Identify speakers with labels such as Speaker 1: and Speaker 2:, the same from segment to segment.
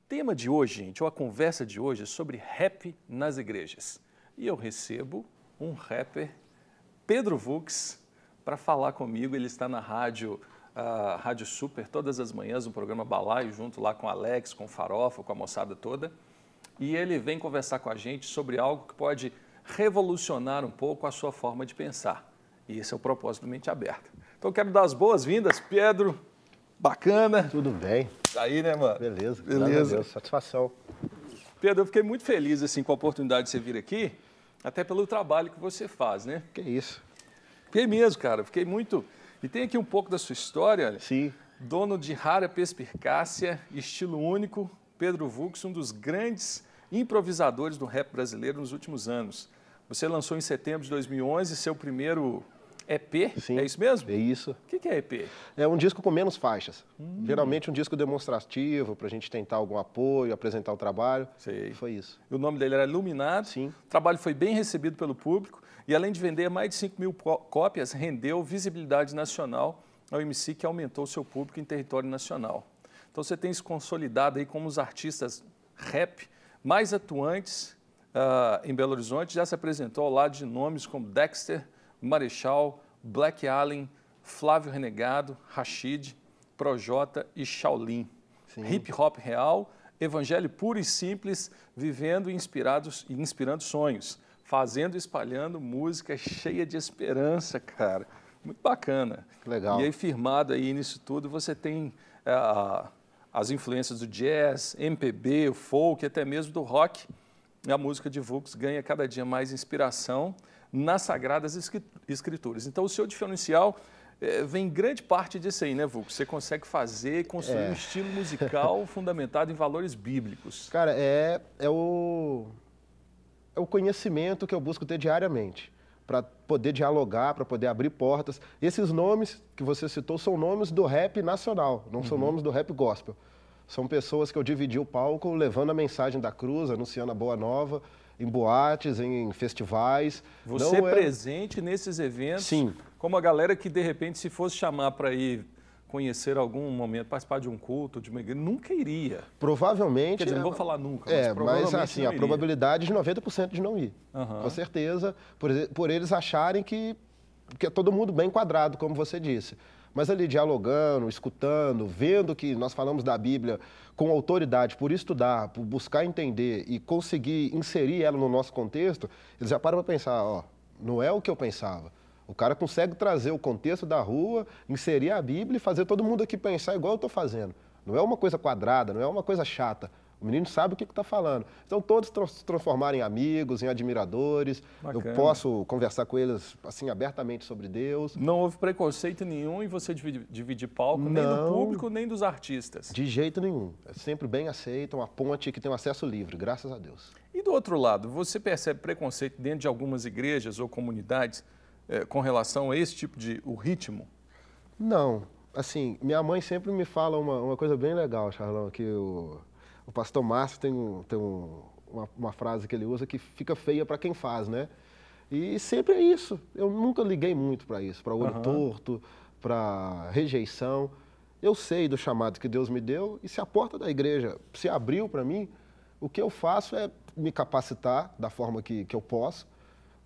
Speaker 1: tema de hoje, gente, ou a conversa de hoje é sobre rap nas igrejas. E eu recebo um rapper, Pedro Vux, para falar comigo. Ele está na Rádio Super todas as manhãs, no programa Balaio, junto lá com o Alex, com o Farofa, com a moçada toda. E ele vem conversar com a gente sobre algo que pode revolucionar um pouco a sua forma de pensar. E esse é o propósito do Mente Aberta. Então, eu quero dar as boas-vindas, Pedro. Bacana.
Speaker 2: Tudo bem.
Speaker 1: Tá aí, né, mano?
Speaker 2: Beleza.
Speaker 1: Beleza.
Speaker 2: Deus, satisfação.
Speaker 1: Pedro, eu fiquei muito feliz assim, com a oportunidade de você vir aqui, até pelo trabalho que você faz, né?
Speaker 2: Que isso.
Speaker 1: Fiquei mesmo, cara. Fiquei muito... E tem aqui um pouco da sua história. Olha.
Speaker 2: Sim.
Speaker 1: Dono de rara perspicácia, estilo único, Pedro Vux, um dos grandes improvisadores do rap brasileiro nos últimos anos. Você lançou em setembro de 2011 seu primeiro EP,
Speaker 2: Sim,
Speaker 1: é isso mesmo?
Speaker 2: É isso.
Speaker 1: O que é EP?
Speaker 2: É um disco com menos faixas. Geralmente um disco demonstrativo, para a gente tentar algum apoio, apresentar o trabalho.
Speaker 1: Sei.
Speaker 2: Foi isso.
Speaker 1: O nome dele era Iluminado.
Speaker 2: Sim.
Speaker 1: O trabalho foi bem recebido pelo público e, além de vender mais de 5.000 cópias, rendeu visibilidade nacional ao MC, que aumentou seu público em território nacional. Então você tem se consolidado aí como os artistas rap mais atuantes em Belo Horizonte. Já se apresentou ao lado de nomes como Dexter, Marechal, Black Allen, Flávio Renegado, Rashid, Projota e Shaolin.
Speaker 2: Sim.
Speaker 1: Hip hop real, evangelho puro e simples, vivendo e inspirando sonhos, fazendo e espalhando música cheia de esperança, cara. Muito bacana.
Speaker 2: Legal.
Speaker 1: E aí, firmado aí nisso tudo, você tem as influências do jazz, MPB, o folk, até mesmo do rock. A música de Vux ganha cada dia mais inspiração nas Sagradas Escrituras. Então, o seu diferencial vem grande parte disso aí, né, Vux? Você consegue fazer, construir um estilo musical fundamentado em valores bíblicos.
Speaker 2: Cara, é o conhecimento que eu busco ter diariamente, para poder dialogar, para poder abrir portas. Esses nomes que você citou são nomes do rap nacional, não são nomes do rap gospel. São pessoas que eu dividi o palco levando a mensagem da cruz, anunciando a boa nova, em boates, em festivais.
Speaker 1: Você é presente nesses eventos?
Speaker 2: Sim.
Speaker 1: Como a galera que, de repente, se fosse chamar para ir conhecer algum momento, participar de um culto, de uma igreja, nunca iria.
Speaker 2: Provavelmente...
Speaker 1: Quer dizer, não vou falar nunca,
Speaker 2: mas assim, a probabilidade de 90% de não ir. Com certeza, por eles acharem que é todo mundo bem enquadrado, como você disse. Mas ali dialogando, escutando, vendo que nós falamos da Bíblia com autoridade, por estudar, por buscar entender e conseguir inserir ela no nosso contexto, eles já param para pensar, ó, não é o que eu pensava. O cara consegue trazer o contexto da rua, inserir a Bíblia e fazer todo mundo aqui pensar igual eu estou fazendo. Não é uma coisa quadrada, não é uma coisa chata. O menino sabe o que está falando. Então, todos se transformarem em amigos, em admiradores. Bacana. Eu posso conversar com eles assim abertamente sobre Deus.
Speaker 1: Não houve preconceito nenhum em você dividir palco, nem do público, nem dos artistas?
Speaker 2: De jeito nenhum. É sempre bem aceito, uma ponte que tem um acesso livre, graças a Deus.
Speaker 1: E do outro lado, você percebe preconceito dentro de algumas igrejas ou comunidades com relação a esse tipo de ritmo?
Speaker 2: Não. Assim, minha mãe sempre me fala uma coisa bem legal, Charlão, que o pastor Márcio tem uma frase que ele usa que fica feia para quem faz, né? E sempre é isso. Eu nunca liguei muito para isso, para olho torto, para rejeição. Eu sei do chamado que Deus me deu e se a porta da igreja se abriu para mim, o que eu faço é me capacitar da forma que eu posso,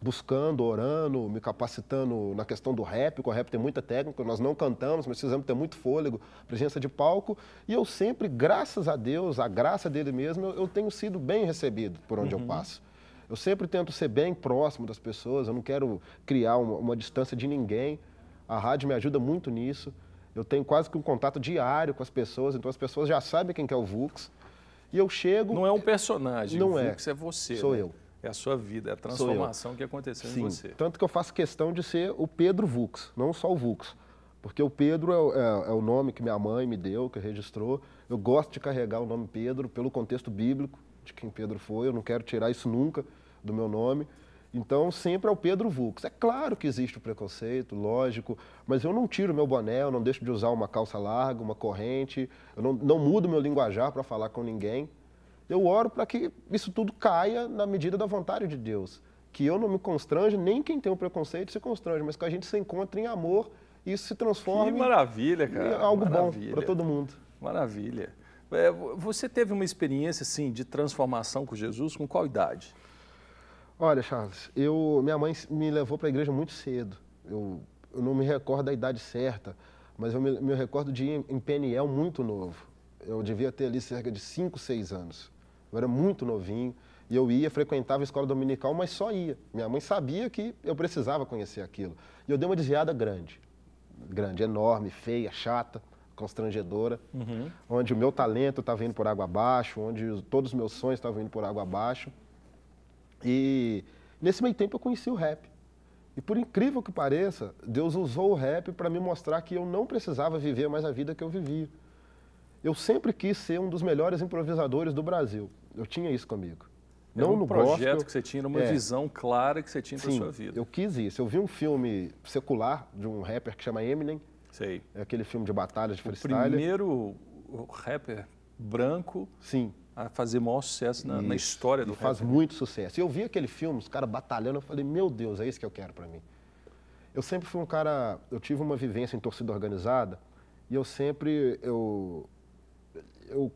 Speaker 2: buscando, orando, me capacitando na questão do rap, porque o rap tem muita técnica, nós não cantamos, mas precisamos ter muito fôlego, presença de palco, e eu sempre, graças a Deus, a graça dele mesmo, eu tenho sido bem recebido por onde eu passo. Eu sempre tento ser bem próximo das pessoas, eu não quero criar uma distância de ninguém, a rádio me ajuda muito nisso, eu tenho quase que um contato diário com as pessoas, então as pessoas já sabem quem que é o Vux, e eu chego...
Speaker 1: Não é um personagem,
Speaker 2: não
Speaker 1: o Vux é você.
Speaker 2: Sou
Speaker 1: né?
Speaker 2: eu.
Speaker 1: É a sua vida, é a transformação que aconteceu em você.
Speaker 2: Tanto que eu faço questão de ser o Pedro Vux, não só o Vux. Porque o Pedro é o nome que minha mãe me deu, que registrou. Eu gosto de carregar o nome Pedro pelo contexto bíblico de quem Pedro foi. Eu não quero tirar isso nunca do meu nome. Então, sempre é o Pedro Vux. É claro que existe o preconceito, lógico, mas eu não tiro meu boné, eu não deixo de usar uma calça larga, uma corrente, eu não mudo meu linguajar para falar com ninguém. Eu oro para que isso tudo caia na medida da vontade de Deus. Que eu não me constrange, nem quem tem o preconceito se constrange, mas que a gente se encontre em amor e isso se transforme
Speaker 1: que maravilha, cara.
Speaker 2: em algo bom para todo mundo.
Speaker 1: Maravilha. Você teve uma experiência assim, de transformação com Jesus com qual idade?
Speaker 2: Olha, Charles, minha mãe me levou para a igreja muito cedo. Eu não me recordo da idade certa, mas eu me recordo de ir em Peniel muito novo. Eu devia ter ali cerca de 5, 6 anos. Eu era muito novinho e eu ia, frequentava a escola dominical, mas só ia. Minha mãe sabia que eu precisava conhecer aquilo. E eu dei uma desviada grande, enorme, feia, chata, constrangedora, onde o meu talento estava indo por água abaixo, onde todos os meus sonhos estavam indo por água abaixo. E nesse meio tempo eu conheci o rap. E por incrível que pareça, Deus usou o rap para me mostrar que eu não precisava viver mais a vida que eu vivia. Eu sempre quis ser um dos melhores improvisadores do Brasil. Eu tinha isso comigo.
Speaker 1: Não no projeto que você tinha, uma visão clara que você tinha para sua vida.
Speaker 2: Eu quis isso. Eu vi um filme secular de um rapper que chama Eminem.
Speaker 1: Sei.
Speaker 2: É aquele filme de batalha, de freestyle.
Speaker 1: O primeiro rapper branco a fazer o maior sucesso na história do rap.
Speaker 2: Faz muito sucesso. E eu vi aquele filme, os caras batalhando, eu falei, meu Deus, é isso que eu quero para mim. Eu sempre fui um cara, eu tive uma vivência em torcida organizada e eu sempre, eu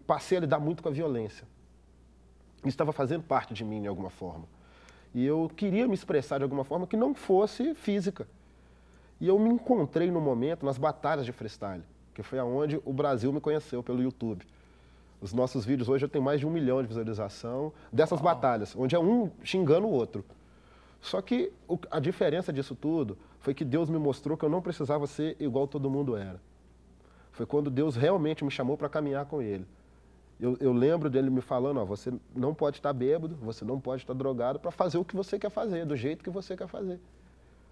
Speaker 2: passei a lidar muito com a violência. Isso estava fazendo parte de mim de alguma forma. E eu queria me expressar de alguma forma que não fosse física. E eu me encontrei no momento nas batalhas de freestyle, que foi aonde o Brasil me conheceu pelo YouTube. Os nossos vídeos hoje têm mais de 1 milhão de visualização dessas batalhas, onde é um xingando o outro. Só que a diferença disso tudo foi que Deus me mostrou que eu não precisava ser igual todo mundo era. Foi quando Deus realmente me chamou para caminhar com Ele. Eu lembro dele me falando, ó, você não pode estar bêbado, você não pode estar drogado para fazer o que você quer fazer, do jeito que você quer fazer.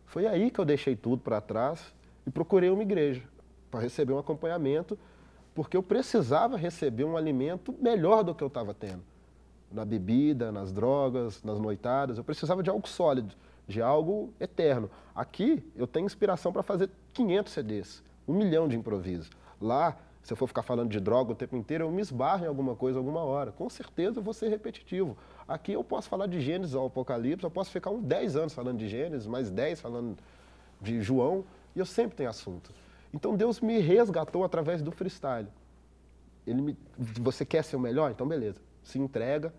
Speaker 2: Foi aí que eu deixei tudo para trás e procurei uma igreja para receber um acompanhamento, porque eu precisava receber um alimento melhor do que eu estava tendo. Na bebida, nas drogas, nas noitadas, eu precisava de algo sólido, de algo eterno. Aqui eu tenho inspiração para fazer 500 CDs, 1 milhão de improvisos. Lá, se eu for ficar falando de droga o tempo inteiro, eu me esbarro em alguma coisa, alguma hora. Com certeza eu vou ser repetitivo. Aqui eu posso falar de Gênesis ao Apocalipse, eu posso ficar uns 10 anos falando de Gênesis, mais 10 falando de João, e eu sempre tenho assunto. Então Deus me resgatou através do freestyle. Você quer ser o melhor? Então beleza. Se entrega,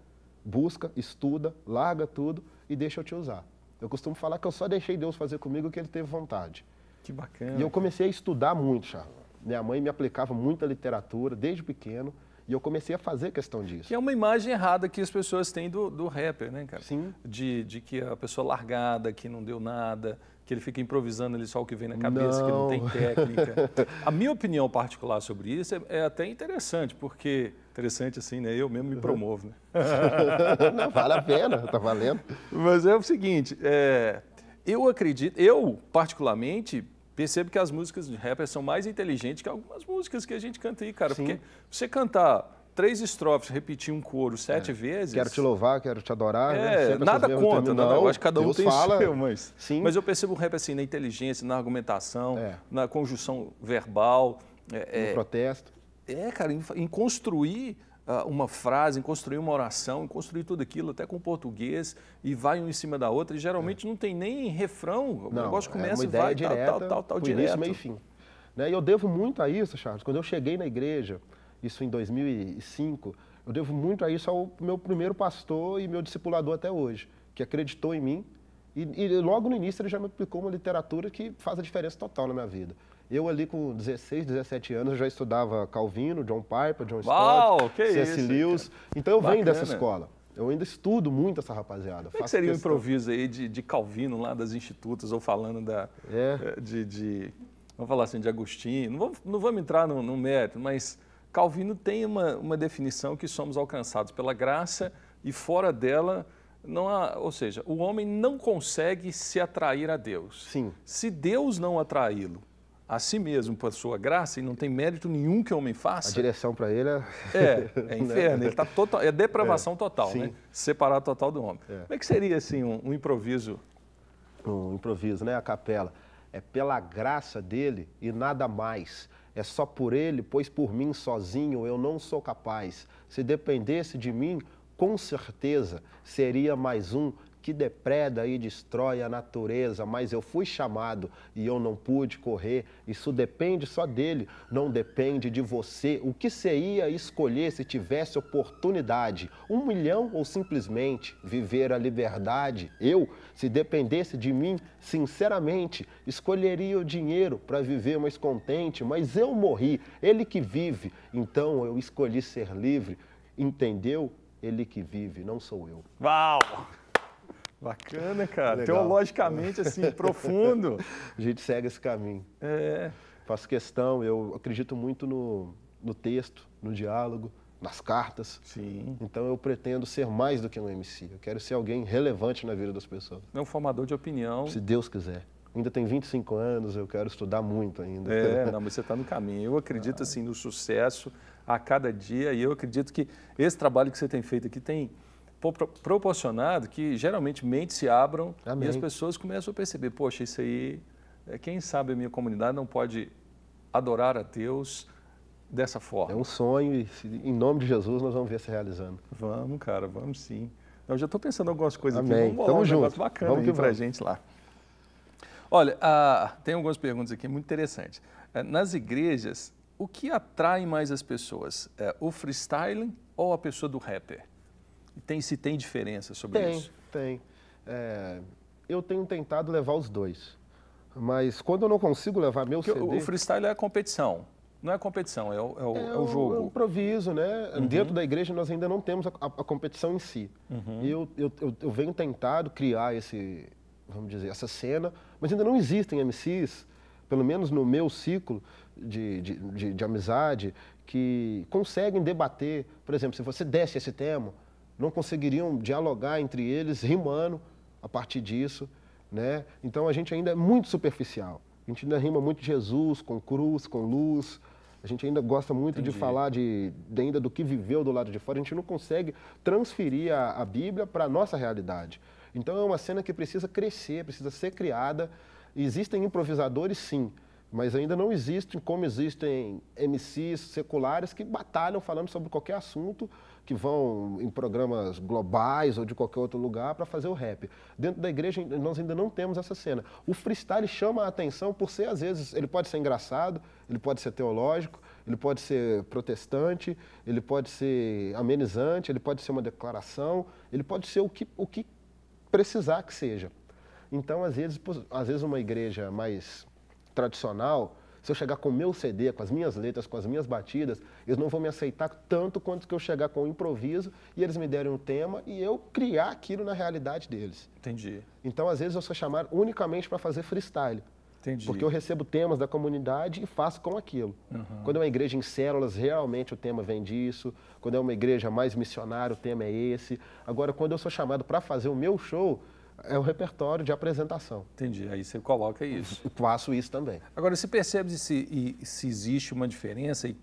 Speaker 2: busca, estuda, larga tudo e deixa eu te usar. Eu costumo falar que eu só deixei Deus fazer comigo o que Ele teve vontade.
Speaker 1: Que bacana.
Speaker 2: E eu comecei a estudar muito, Charles. Minha mãe me aplicava muita literatura desde pequeno e eu comecei a fazer questão disso.
Speaker 1: Que é uma imagem errada que as pessoas têm do rapper, né, cara?
Speaker 2: Sim.
Speaker 1: De que a pessoa largada, que não deu nada, que ele fica improvisando ali só o que vem na cabeça, que não tem técnica. A minha opinião particular sobre isso é até interessante, porque... Interessante assim, né? Eu mesmo me promovo, né?
Speaker 2: Não, vale a pena, tá valendo.
Speaker 1: Mas é o seguinte, eu acredito, eu particularmente... Percebo que as músicas de rapper são mais inteligentes que algumas músicas que a gente canta aí, cara.
Speaker 2: Sim.
Speaker 1: Porque você cantar 3 estrofes, repetir um coro 7 vezes...
Speaker 2: Quero te louvar, quero te adorar. Né?
Speaker 1: Nada contra, não. Eu acho que cada um
Speaker 2: Deus
Speaker 1: tem
Speaker 2: fala,
Speaker 1: o seu, mas...
Speaker 2: Sim.
Speaker 1: Mas eu percebo o rap assim, na inteligência, na argumentação, na conjunção verbal.
Speaker 2: No protesto.
Speaker 1: Cara, em construir uma frase, em construir uma oração, em construir tudo aquilo, até com português, e vai um em cima da outra, e geralmente não tem nem refrão, o negócio começa e vai,
Speaker 2: direta,
Speaker 1: tal,
Speaker 2: direto. Início, meio e fim. Né? E eu devo muito a isso, Charles, quando eu cheguei na igreja, isso em 2005, eu devo muito a isso ao meu primeiro pastor e meu discipulador até hoje, que acreditou em mim, e logo no início ele já me aplicou uma literatura que faz a diferença total na minha vida. Eu ali com 16, 17 anos, eu já estudava Calvino, John Piper, John Stott, C.S. Lewis. Então eu venho dessa escola. Eu ainda estudo muito essa rapaziada.
Speaker 1: Como é que seria um improviso aí de Calvino lá das Institutas, ou falando vamos falar assim, de Agostinho. Não vamos entrar no mérito, mas Calvino tem uma definição que somos alcançados pela graça e fora dela não há, ou seja, o homem não consegue se atrair a Deus.
Speaker 2: Sim.
Speaker 1: Se Deus não atraí-lo a si mesmo por sua graça, e não tem mérito nenhum que o homem faça.
Speaker 2: A direção para ele
Speaker 1: é inferno, ele tá total, é depravação total,
Speaker 2: sim.
Speaker 1: né? Separado total do homem. Como é que seria assim um improviso?
Speaker 2: Um improviso, né? A capela. É pela graça dele e nada mais. É só por ele, pois por mim sozinho eu não sou capaz. Se dependesse de mim, com certeza seria mais um que depreda e destrói a natureza, mas eu fui chamado e eu não pude correr. Isso depende só dele, não depende de você. O que você ia escolher se tivesse oportunidade? 1 milhão ou simplesmente viver a liberdade? Eu, se dependesse de mim, sinceramente, escolheria o dinheiro para viver mais contente, mas eu morri, ele que vive, então eu escolhi ser livre. Entendeu? Ele que vive, não sou eu.
Speaker 1: Uau! Bacana, cara.
Speaker 2: Legal.
Speaker 1: Teologicamente, assim, profundo.
Speaker 2: A gente segue esse caminho. Faço questão, eu acredito muito no texto, no diálogo, nas cartas.
Speaker 1: Sim.
Speaker 2: Então eu pretendo ser mais do que um MC. Eu quero ser alguém relevante na vida das pessoas.
Speaker 1: É um formador de opinião.
Speaker 2: Se Deus quiser. Ainda tenho 25 anos, eu quero estudar muito ainda.
Speaker 1: Não, mas você está no caminho. Eu acredito, assim, no sucesso a cada dia e eu acredito que esse trabalho que você tem feito aqui tem proporcionado que geralmente mentes se abram. Amém. E as pessoas começam a perceber, poxa, isso aí, quem sabe a minha comunidade não pode adorar a Deus dessa forma.
Speaker 2: É um sonho e em nome de Jesus nós vamos ver se realizando.
Speaker 1: Vamos, cara, vamos sim. Eu já estou pensando em algumas coisas
Speaker 2: Amém.
Speaker 1: aqui. Vamos bolar um negócio
Speaker 2: bacana
Speaker 1: vamos aí para a gente lá. Olha, tem algumas perguntas aqui muito interessantes. Nas igrejas, o que atrai mais as pessoas? O freestyling ou a pessoa do rapper? Se tem diferença sobre isso?
Speaker 2: Tem. Eu tenho tentado levar os dois. Mas quando eu não consigo levar meu CD...
Speaker 1: O freestyle é a competição. Não é a competição, é o jogo.
Speaker 2: É o improviso, né?
Speaker 1: Uhum.
Speaker 2: Dentro da igreja nós ainda não temos a competição em si.
Speaker 1: Uhum.
Speaker 2: E eu venho tentado criar vamos dizer, essa cena, mas ainda não existem MCs, pelo menos no meu ciclo de amizade, que conseguem debater. Por exemplo, se você desse esse tema, não conseguiriam dialogar entre eles, rimando a partir disso, né? Então a gente ainda é muito superficial. A gente ainda rima muito de Jesus, com cruz, com luz. A gente ainda gosta muito de falar ainda do que viveu do lado de fora. A gente não consegue transferir a Bíblia para a nossa realidade. Então é uma cena que precisa crescer, precisa ser criada. Existem improvisadores, sim, mas ainda não existem como existem MCs seculares que batalham falando sobre qualquer assunto, que vão em programas globais ou de qualquer outro lugar para fazer o rap. Dentro da igreja nós ainda não temos essa cena. O freestyle chama a atenção por ser, às vezes, ele pode ser engraçado, ele pode ser teológico, ele pode ser protestante, ele pode ser amenizante, ele pode ser uma declaração, ele pode ser o que precisar que seja. Então, às vezes uma igreja mais tradicional, se eu chegar com o meu CD, com as minhas letras, com as minhas batidas, eles não vão me aceitar tanto quanto que eu chegar com o improviso e eles me derem um tema e eu criar aquilo na realidade deles.
Speaker 1: Entendi.
Speaker 2: Então, às vezes, eu sou chamado unicamente para fazer freestyle.
Speaker 1: Entendi.
Speaker 2: Porque eu recebo temas da comunidade e faço com aquilo. Uhum. Quando é uma igreja em células, realmente o tema vem disso. Quando é uma igreja mais missionária, o tema é esse. Agora, quando eu sou chamado para fazer o meu show, é o repertório de apresentação.
Speaker 1: Entendi, aí você coloca isso.
Speaker 2: Eu faço isso também.
Speaker 1: Agora, você percebe se existe uma diferença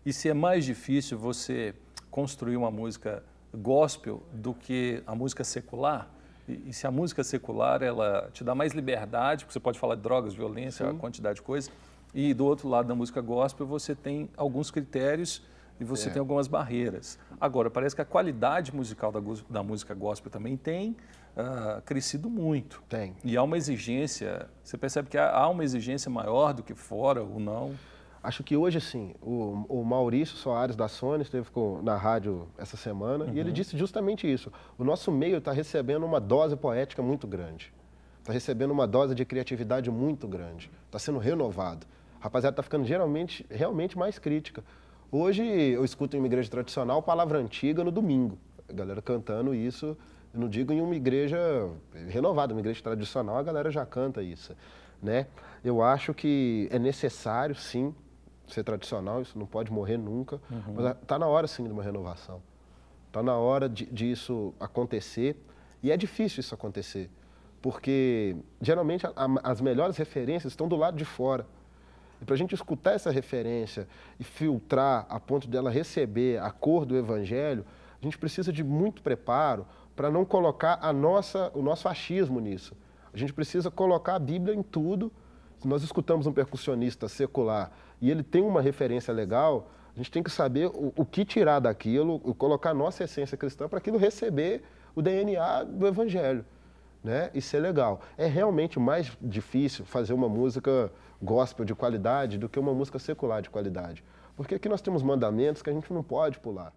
Speaker 1: e se é mais difícil você construir uma música gospel do que a música secular? E se a música secular, ela te dá mais liberdade, porque você pode falar de drogas, violência, sim, uma quantidade de coisas, e do outro lado da música gospel você tem alguns critérios e você tem algumas barreiras. Agora, parece que a qualidade musical da música gospel também tem crescido muito.
Speaker 2: Tem.
Speaker 1: E há uma exigência, você percebe que há uma exigência maior do que fora ou não?
Speaker 2: Acho que hoje, sim. O Maurício Soares da Sony esteve na rádio essa semana e ele disse justamente isso. O nosso meio está recebendo uma dose poética muito grande. Está recebendo uma dose de criatividade muito grande. Está sendo renovado. A rapaziada está ficando realmente mais crítica. Hoje eu escuto em uma igreja tradicional palavra antiga no domingo. A galera cantando isso, eu não digo em uma igreja renovada, uma igreja tradicional, a galera já canta isso, né? Eu acho que é necessário, sim, ser tradicional, isso não pode morrer nunca, mas está na hora, sim, de uma renovação. Está na hora disso acontecer, e é difícil isso acontecer, porque geralmente as melhores referências estão do lado de fora. E para a gente escutar essa referência e filtrar a ponto dela receber a cor do Evangelho, a gente precisa de muito preparo para não colocar o nosso achismo nisso. A gente precisa colocar a Bíblia em tudo. Se nós escutamos um percussionista secular e ele tem uma referência legal, a gente tem que saber o que tirar daquilo, colocar a nossa essência cristã para aquilo receber o DNA do Evangelho. né, e ser legal. É realmente mais difícil fazer uma música gospel de qualidade do que uma música secular de qualidade. Porque aqui nós temos mandamentos que a gente não pode pular.